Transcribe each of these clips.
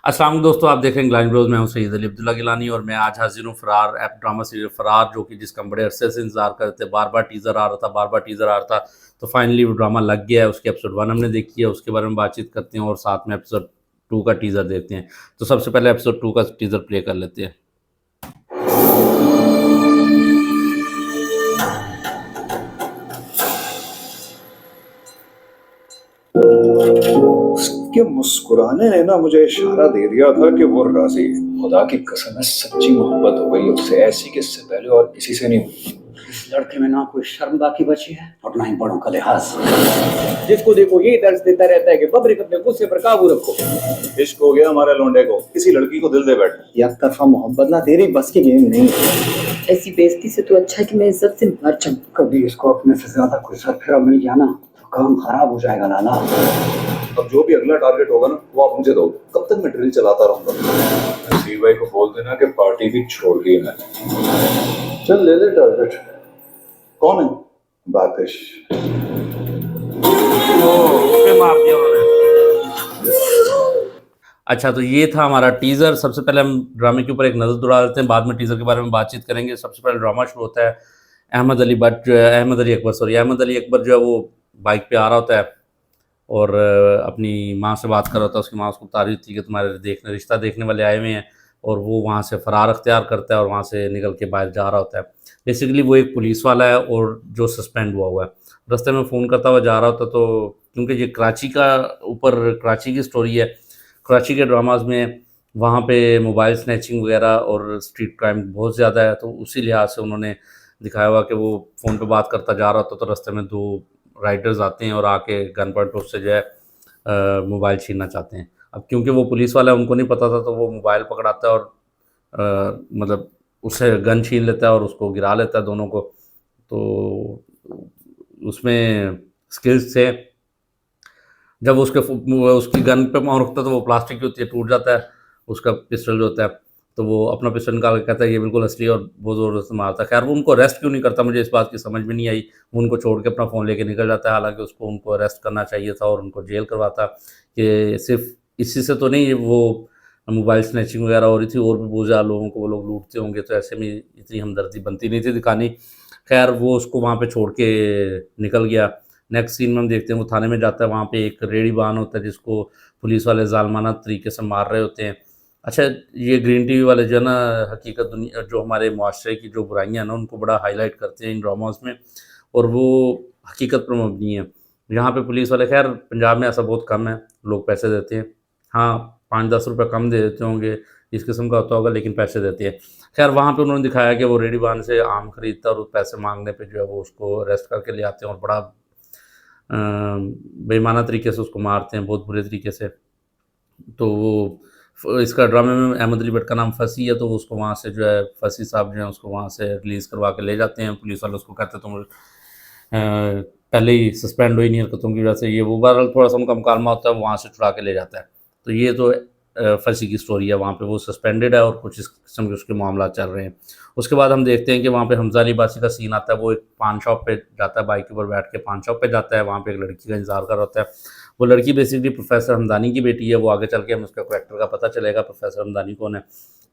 अस्सलाम वालेकुम दोस्तों, आप देख रहे हैं ग्लाइन ब्रोज। मैं हूं सैयद अली अब्दुल्ला गिलानी और मैं आज हाजिर हूं फरार ऐप ड्रामा सीरियल फरार, जो कि जिसका हम बड़े अरसे से इंतजार करते थे। बार बार टीज़र आ रहा था, बार बार टीज़र आ रहा था, तो फाइनली वो ड्रामा लग गया है। उसकी एपिसोड 1 हमने देखी है, उसके बारे में बातचीत करते हैं और साथ में एपिसोड 2 का टीज़र देखते हैं। तो सबसे पहले एपिसोड 2 का टीज़र प्ले कर लेते हैं। उसके मुस्कुराने ने ना मुझे इशारा दे दिया था कि वो राजी है। खुदा की कसम है, सच्ची मोहब्बत हो गई उससे, ऐसी कि इससे पहले और किसी से नहीं हुई। इस लड़के में ना कोई शर्म बाकी बची है और ना ही बड़ों का लिहाज। जिसको देखो यही दर्ज देता रहता है कि बब्रिक अपने गुस्से पर काबू रखो। इश्क हो गया हमारे लौंडे को, किसी लड़की को दिल दे बैठे। एक तरफा मोहब्बत ना तेरी बस की गेम नहीं है। ऐसी बेइज्जती से तो अच्छा है कि मैं इज्जत से मर जाऊं। कभी इसको अपने से ज्यादा कोई सरफिरा मिल गया ना तो काम खराब हो जाएगा लाला। अब जो भी अगला टारगेट होगा ना वो आप मुझे दो। कब तक मैं ड्रिल चलाता रहूंगा। नसीब भाई को बोल देना कि पार्टी भी छोड़ दी है मैंने। चल ले ले टारगेट। कौन है? बातिश। मार दिया उन्होंने। अच्छा, तो ये था हमारा टीज़र। सबसे पहले हम ड्रामे के ऊपर एक नज़र दौड़ा देते हैं, बाद में टीज़र के बारे में बातचीत करेंगे। सबसे पहले ड्रामा शुरू होता है। अहमद अली भट्ट जो है, अहमद अली अकबर जो है वो बाइक पे आ रहा होता है और अपनी माँ से बात कर रहा होता है। उसकी माँ उसको बता रही थी कि तुम्हारे रिश्ता देखने वाले आए हुए हैं, और वो वहाँ से फ़रार अख्तियार करता है और वहाँ से निकल के बाहर जा रहा होता है। बेसिकली वो एक पुलिस वाला है और जो सस्पेंड हुआ है। रास्ते में फ़ोन करता हुआ जा रहा होता, तो क्योंकि ये कराची की स्टोरी है, कराची के ड्रामाज में वहाँ पे मोबाइल स्नैचिंग वगैरह और स्ट्रीट क्राइम बहुत ज़्यादा है, तो उसी लिहाज से उन्होंने दिखाया हुआ कि वो फ़ोन पे बात करता जा रहा होता, तो रास्ते में 2 राइडर्स आते हैं और आके गन पॉइंट पे उससे जो है मोबाइल छीनना चाहते हैं। अब क्योंकि वो पुलिस वाला है, उनको नहीं पता था, तो वो मोबाइल पकड़ाता है और मतलब उससे गन छीन लेता है और उसको गिरा लेता है दोनों को। तो उसमें स्किल्स थे। जब उसकी गन पे पाँव रखता है तो वो प्लास्टिक की होती है, टूट जाता है उसका पिस्टल जो होता है। तो वो अपना पिस्टल निकाल के कहता है ये बिल्कुल असली है, और बहुत ज़ोर से मारता है। खैर वो उनको अरेस्ट क्यों नहीं करता, मुझे इस बात की समझ में नहीं आई। वो उनको छोड़ के अपना फ़ोन लेके निकल जाता है, हालांकि उनको अरेस्ट करना चाहिए था और उनको जेल करवाता। कि सिर्फ इसी से तो नहीं वो मोबाइल स्नैचिंग वगैरह हो रही थी, और भी बहुत ज़्यादा लोगों को वो लोग लूटते होंगे, तो ऐसे में इतनी हमदर्दी बनती नहीं थी दिखानी। खैर वो उसको वहाँ पे छोड़ के निकल गया। नेक्स्ट सीन में हम देखते हैं वो थाने में जाता है, वहाँ पे एक रेडी-बान होता है जिसको पुलिस वाले ज़ालमाना तरीके से मार रहे होते हैं। अच्छा, ये ग्रीन टीवी वाले जो है ना, हकीकत दुनिया जो हमारे मुआशरे की जो बुराइयाँ हैं ना, उनको बड़ा हाईलाइट करते हैं इन ड्रामास में, और वो हकीकत पर मबनी है। यहाँ पे पुलिस वाले, खैर पंजाब में ऐसा बहुत कम है, लोग पैसे देते हैं। हाँ, 5-10 रुपये कम दे देते होंगे, इस किस्म का होता होगा, लेकिन पैसे देते हैं। खैर वहाँ पे उन्होंने दिखाया कि वो रेडी-बान से आम खरीदता है और पैसे माँगने पे जो है वो उसको अरेस्ट करके ले आते हैं और बड़ा बेईमाना तरीके से उसको मारते हैं, बहुत बुरे तरीके से। तो वो इसका ड्रामे में अहमद अली भट्ट का नाम फसी है, तो उसको वहाँ से जो है फसी साहब जो हैं उसको वहाँ से रिलीज़ करवा के ले जाते हैं। पुलिस वाले उसको कहते हैं तुम पहले ही सस्पेंड हुई नहीं हरकतों की वजह से, ये वो बहरहाल थोड़ा-सा उनका मुकालमा होता है, वो वहाँ से छुड़ा के ले जाता है। तो ये तो फंसी की स्टोरी है, वहाँ पे वो सस्पेंडेड है और कुछ इस किस्म के उसके मामलात चल रहे हैं। उसके बाद हम देखते हैं कि वहाँ पे हमज़ा अली बासी का सीन आता है। वो एक पान शॉप पे जाता है, बाइक के ऊपर बैठ के पान शॉप पे जाता है, वहाँ पे एक लड़की का इंतज़ार कर रहा होता है। वो लड़की बेसिकली प्रोफ़ेसर हमदानी की बेटी है। वो आगे चल के हमें उसका करैक्टर का पता चलेगा, प्रोफ़ेसर हमदानी कौन है।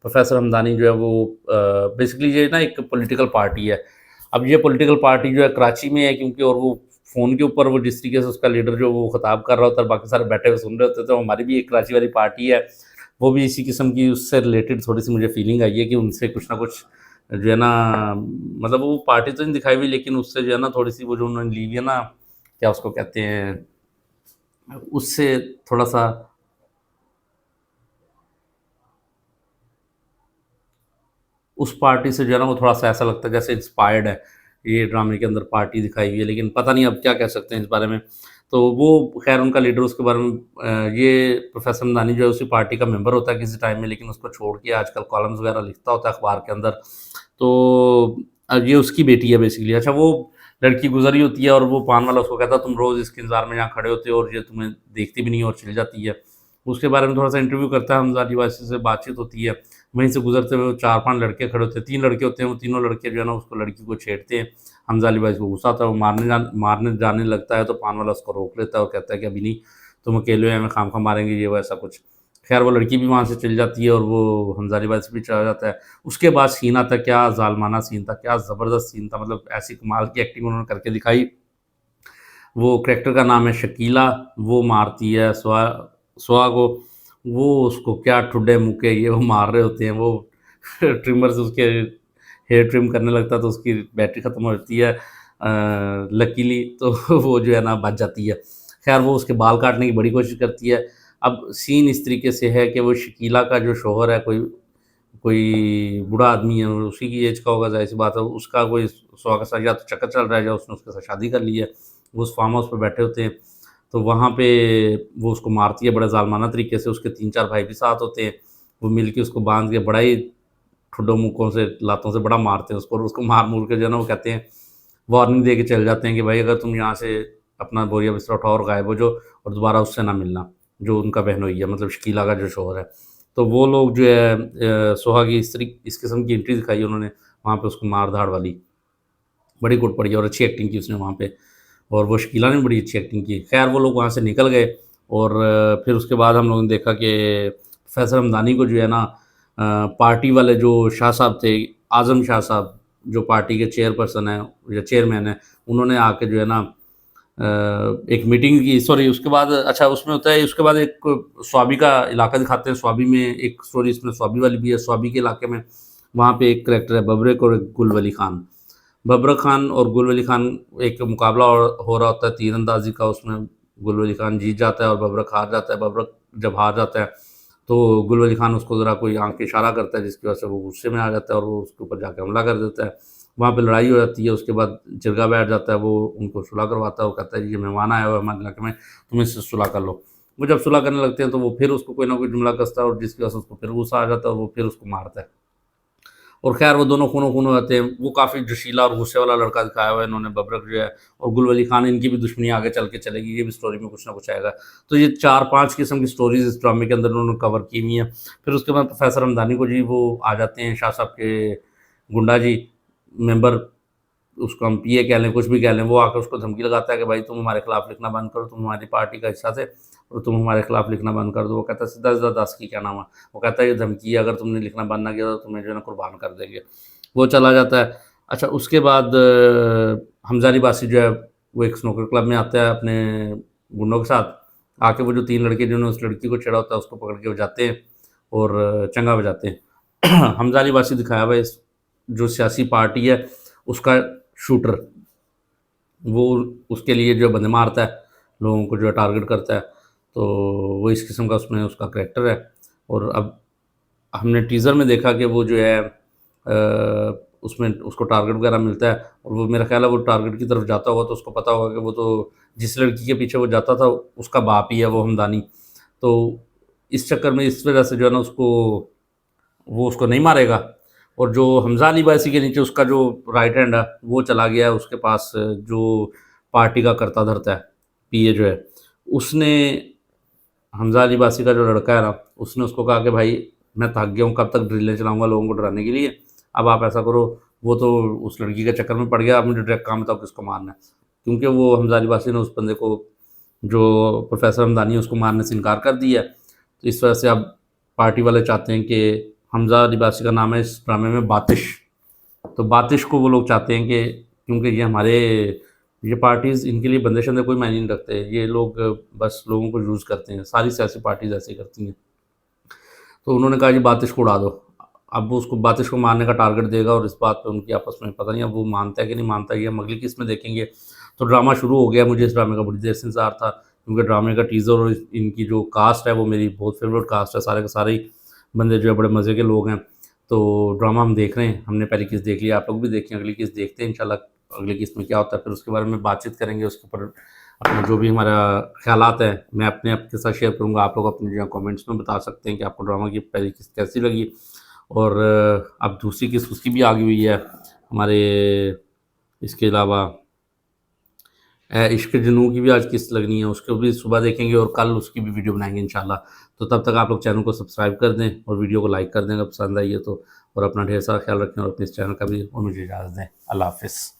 प्रोफ़ेसर हमदानी जो है वो बेसिकली ये ना एक पॉलिटिकल पार्टी है। अब ये पॉलिटिकल पार्टी जो है कराची में है, क्योंकि और वो फ़ोन के ऊपर वो जिस तरीके से उसका लीडर जो वो खिताब कर रहा होता है, बाकी सारे बैठे हुए सुन रहे होते हैं, तो हमारी भी एक कराची वाली पार्टी है, वो भी इसी किस्म की, उससे रिलेटेड थोड़ी-सी मुझे फ़ीलिंग आई है कि उनसे कुछ ना कुछ जो है ना, मतलब वो पार्टी तो नहीं दिखाई हुई, लेकिन उससे जो है ना थोड़ी-सी वो जो उन्होंने ली हुई है ना, क्या उसको कहते हैं, उससे थोड़ा-सा उस पार्टी से जो है ना वो थोड़ा-सा ऐसा लगता है जैसे इंस्पायर्ड है, ये ड्रामे के अंदर पार्टी दिखाई हुई है, लेकिन पता नहीं अब क्या कह सकते हैं इस बारे में। तो वो खैर उनका लीडर उसके बारे में ये प्रोफ़ेसर हमदानी जो है उसी पार्टी का मेंबर होता है किसी टाइम में, लेकिन उसको छोड़ के आजकल कॉलम्स वगैरह लिखता होता है अखबार के अंदर। तो ये उसकी बेटी है बेसिकली। अच्छा, वो लड़की गुज़री होती है और वो पान वाला उसको कहता है तुम रोज़ इसके इंतज़ार में यहाँ खड़े होते हो और ये तुम्हें देखती भी नहीं है और चली जाती है। उसके बारे में थोड़ा-सा इंटरव्यू करता है, हमज़ा अली वासी से बातचीत होती है। वहीं से गुज़रते हुए 4-5 लड़के खड़े होते हैं, 3 लड़के होते हैं, वो तीनों लड़के जो है ना उसको लड़की को छेड़ते हैं। हमज़ा अली वासी को गुस्सा आता है, वो मारने जाने लगता है, तो पान वाला उसको रोक लेता है और कहता है कि अभी नहीं, तुम अकेले हो, हमें खामखा मारेंगे, ये वो ऐसा कुछ। खैर वो लड़की भी वहाँ से चली जाती है और वो हमजा अली बासी भी चला जाता है। उसके बाद सीन आता है, क्या ज़ालमाना सीन था, क्या ज़बरदस्त सीन था, मतलब ऐसी कमाल की एक्टिंग उन्होंने करके दिखाई। वो करैक्टर का नाम है शकीला, वो मारती है सुहा को, वो उसको क्या ठुड्डे मुक्के ये वो मार रहे होते हैं, वो ट्रिमर से उसके हेयर ट्रिम करने लगता है तो उसकी बैटरी ख़त्म हो जाती है लकीली, तो वो जो है ना बच जाती है। खैर वो उसके बाल काटने की बड़ी कोशिश करती है। अब सीन इस तरीके से है कि वो शकीला का जो शौहर है कोई कोई बूढ़ा आदमी है, उसी की एज का होगा, ज़ाहिर-सी बात है, उसका कोई सुहाग का साथ या तो चक्कर चल रहा है या उसने उसके साथ शादी कर ली है। वो उस फार्म हाउस पे बैठे होते हैं, तो वहाँ पे वो उसको मारती है बड़े ज़ालमाना तरीके से, उसके 3-4 भाई भी साथ होते हैं, वो मिल के उसको बाँध के बड़ा ही ठुड्डों मुक्कों से, लातों से बड़ा मारते हैं उसको, और उसको मार-मूर के जो है ना वो कहते हैं, वार्निंग दे के चले जाते हैं कि भाई अगर तुम यहाँ से अपना बोरिया बिस्तर उठाओ और गायब हो जाओ और दोबारा उससे ना मिलना, जो उनका बहनोई है, मतलब शकीला का जो शौहर है। तो वो लोग जो है सोहा की इस किस्म की एंट्री दिखाई उन्होंने वहाँ पे उसको मार-धाड़ वाली, बड़ी गुड पड़ी और अच्छी एक्टिंग की उसने वहाँ पे, और वो शकीला ने भी बड़ी अच्छी एक्टिंग की। खैर वो लोग वहाँ से निकल गए और फिर उसके बाद हम लोगों ने देखा कि फैसल हमदानी को जो है ना पार्टी वाले जो शाह साहब थे, आज़म शाह साहब जो पार्टी के चेयरपर्सन हैं या चेयरमैन हैं, उन्होंने आके जो है ना एक मीटिंग की, सॉरी उसके बाद अच्छा उसमें होता है, उसके बाद एक स्वाबी का इलाका दिखाते हैं। स्वाबी में एक स्टोरी इसमें स्वाबी वाली भी है। स्वाबी के इलाके में वहाँ पे एक करैक्टर है बबरक और एक गुल वली खान। बबरक खान और गुल वली खान एक मुकाबला और हो रहा होता है तीरंदाजी का, उसमें गुल वली खान जीत जाता है और बबरक हार जाता है। बबरक जब हार जाता है तो गुल वली खान उसको ज़रा कोई आंख के इशारा करता है जिसकी वजह से वो गुस्से में आ जाता है और वो उसके ऊपर जाकर हमला कर देता है। वहाँ पे लड़ाई हो जाती है, उसके बाद जिरगा बैठ जाता है, वो उनको सुलह करवाता है, वो कहता है ये मेहमान आया हुआ है हमारे इलाके में, तुम इससे सुलह कर लो। वो जब सुलह करने लगते हैं तो वो फिर उसको कोई ना कोई जुमला कसता है और जिसकी वजह से उसको फिर गुस्सा आ जाता है और वो फिर उसको मारता है। और खैर वो दोनों खूनो खून हो जाते हैं। वो काफ़ी जोशीला और गुस्से वाला लड़का दिखाया हुआ है इन्होंने, बबरक जो है, और गुल वली खान, इनकी भी दुश्मनी आगे चल के चलेगी, ये भी स्टोरी में कुछ ना कुछ आएगा। तो ये 4-5 किस्म की स्टोरीज़ इस ड्रामे के अंदर उन्होंने कवर की हुई हैं। फिर उसके बाद प्रोफेसर हमदानी को जी वो आ जाते हैं शाह साहब के गुंडा जी मेंबर, उसको हम पीए कह लें, कुछ भी कह लें, वो आकर उसको धमकी लगाता है कि भाई तुम हमारे खिलाफ लिखना बंद करो, तुम हमारी पार्टी का हिस्सा थे और तुम हमारे खिलाफ लिखना बंद कर दो। वो कहता है सीधा-सीधा दास की क्या नाम है, वो कहता है ये धमकी है, अगर तुमने लिखना बंद ना किया तो तुम्हें जो है ना कुर्बान कर देंगे। वो चला जाता है। अच्छा उसके बाद हमजा अली बासी जो है वो एक स्नूकर क्लब में आता है अपने गुंडों के साथ, आके वो जो 3 लड़के जिन्होंने उस लड़की को छेड़ा होता है उसको पकड़ के वो जाते हैं और चंगा बजाते हैं। हमजा अली बासी दिखाया हुआ है इस जो सियासी पार्टी है उसका शूटर, वो उसके लिए जो बंदे मारता है, लोगों को जो है टारगेट करता है, तो वो इस किस्म का उसमें उसका करैक्टर है। और अब हमने टीज़र में देखा कि वो जो है उसमें उसको टारगेट वगैरह मिलता है और वो मेरा ख्याल है वो टारगेट की तरफ जाता होगा तो उसको पता होगा कि वो तो जिस लड़की के पीछे वो जाता था उसका बाप ही है वो हमदानी। तो इस चक्कर में इस वजह से जो है ना उसको वो उसको नहीं मारेगा, और जो हमजा अली बासी के नीचे उसका जो राइट हैंड है वो चला गया है उसके पास, जो पार्टी का करता धरता है पीए जो है, उसने हमजा अली बासी का जो लड़का है ना उसने उसको कहा कि भाई मैं थक गया हूँ, कब तक ड्रिलें चलाऊंगा लोगों को डराने के लिए, अब आप ऐसा करो, वो तो उस लड़की के चक्कर में पड़ गया, अब मुझे डायरेक्ट काम बताओ किसको मारना है। क्योंकि वो हमजा अली बासी ने उस बंदे को जो प्रोफेसर हमदानी है उसको मारने से इनकार कर दिया है, तो इस वजह से अब पार्टी वाले चाहते हैं कि हमजा अली बासी का नाम है इस ड्रामे में बातिश, तो बातिश को वो लोग चाहते हैं कि क्योंकि ये पार्टीज़ इनके लिए बंदे शंदे कोई मायने नहीं रखते, ये लोग बस लोगों को यूज़ करते हैं, सारी सियासी पार्टीज़ ऐसे ही करती हैं। तो उन्होंने कहा जी बातिश को उड़ा दो। अब वो उसको बातिश को मारने का टारगेट देगा और इस बात पे उनकी आपस में पता नहीं अब वो मानता है कि नहीं मानता, ये हम अगली किस्त में देखेंगे। तो ड्रामा शुरू हो गया, मुझे इस ड्रामे का बड़ी देर से इंतज़ार था क्योंकि ड्रामे का टीज़र और इनकी जो कास्ट है वो मेरी बहुत फेवरेट कास्ट है, सारे के सारे ही बंदे जो है बड़े मज़े के लोग हैं। तो ड्रामा हम देख रहे हैं, हमने पहली किस्त देख लिया, आप लोग भी देखें, अगली किस्त देखते हैं इंशाल्लाह अगली किस्त में क्या होता है, फिर उसके बारे में बातचीत करेंगे, उसके ऊपर अपना जो भी हमारा ख़्यालात हैं मैं अपने आपके साथ शेयर करूँगा, आप लोग अपने जो कमेंट्स में बता सकते हैं कि आपको ड्रामा की पहली किस्त कैसी लगी। और अब दूसरी किस्त उसकी भी आ गई हुई है हमारे, इसके अलावा इश्क जुनून की भी आज किस्त लगनी है, उसको भी सुबह देखेंगे और कल उसकी भी वीडियो बनाएंगे इंशाल्लाह। तो तब तक आप लोग चैनल को सब्सक्राइब कर दें और वीडियो को लाइक कर दें अगर पसंद आई है तो, और अपना ढेर सारा ख्याल रखें और अपने इस चैनल का भी, और मुझे इजाज़त दें। अल्लाह हाफ़िज़।